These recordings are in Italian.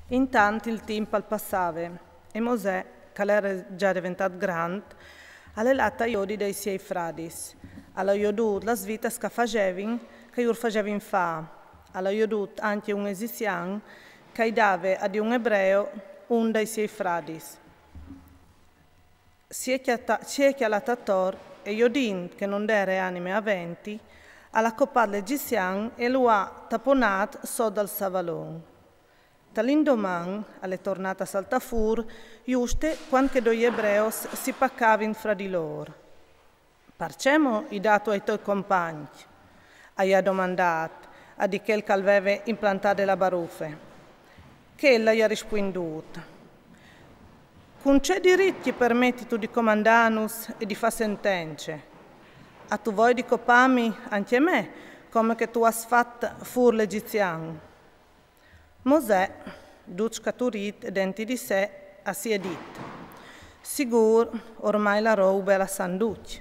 Intanto il tempo passava e Mosè, che era già diventato grande, alle latta iodi dei suoi frati. Alla iodut la svita che facevano, che io facevano fa. Alla iodut anche un egiziano che dava ad un ebreo un dei suoi frati. Si è chialattator e iodin, che non era anime aventi, alla coppa l'egiziano e lo ha taponato sotto al savalone. Dall'indomani, alle tornate a Saltafur, giuste quando due ebrei si paccavano fra di loro. Parcemo i dato ai tuoi compagni, ha domandato a di quel che aveva implantato la baruffe. Che ella gli ha risponduto: con c'è diritti permetti tu di comandanus e di fare sentenze? A tu vuoi di copami anche me, come che tu hai fatto fur l'egiziano? Mosè, duc caturit denti di sé, si è detto: sicuro, ormai la roba è la sanduccia.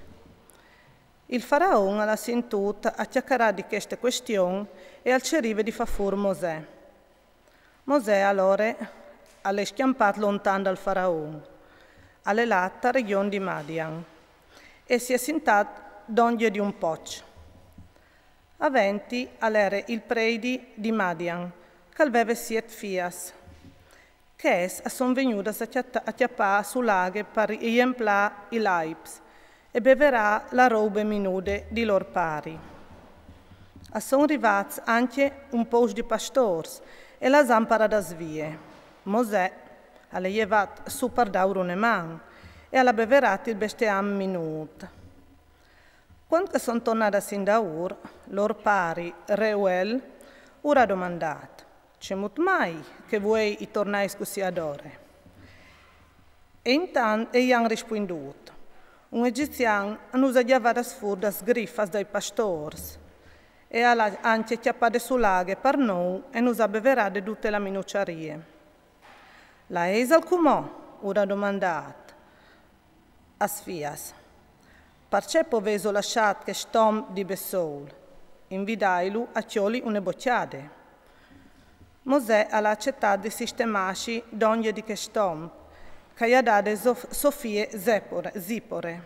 Il faraone alla sentut a chiacchierare di queste questioni e al cerive di far fur Mosè. Mosè allora alle schiampato lontano dal faraone, alle latta regione di Madian, e si è sentato d'onghie di un poccio. Aventi all'era il predi di Madian, che aveva 7 fias, che sono venute a chiappare sul lago per riemplare i laips e beverà la roba minude di loro pari. Sono arrivati anche un po' di pastori e la zampara da svie. Mosè ha levato su per dauro una mano e ha beverato il bestiame minuto. Quando sono tornati a Sindaur, loro pari, Reuel, ora ha domandato: c'è molto mai che vuoi tornare così ad ore? E intanto gli hanno risponduto: un egiziano non usa chiavare fuori da sgriffas dai pastori e ha anche chiappate sul lago per noi e non usa beverare tutte le minucciarie. La Esal comò, ora ha domandato a Sfias: perché poveso lasciato che stom di Bessoul, invidailu a chioli une bocciade. Mosè ha accettato di sistemarsi d'ogni di che stom, che gli ha dato Sofie zipore.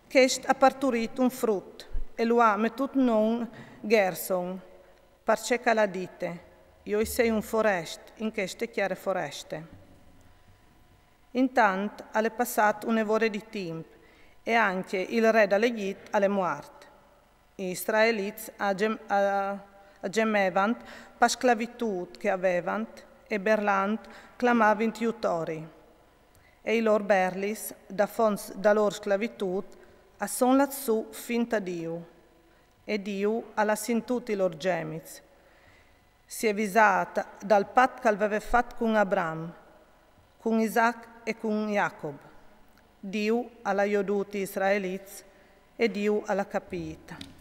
Quest ha partorito un frutto e lo ha mettuto non Gerson, perché che la dite: io sei un forest in queste chiare foreste. Intanto è passato un'ora di tempo e anche il re dall'Egitto è morto. Gli israeliti gemevano per sclavitù che avevano e Berland clamava in tiutori. E i loro berlis, da loro sclavitù, sono lassù finta Dio. E Dio ha sentito i loro gemiti. Si è visata dal patto che aveva fatto con Abramo, con Isaac e con Jacob. Dio ha aiutato gli israeliti e Dio ha capito.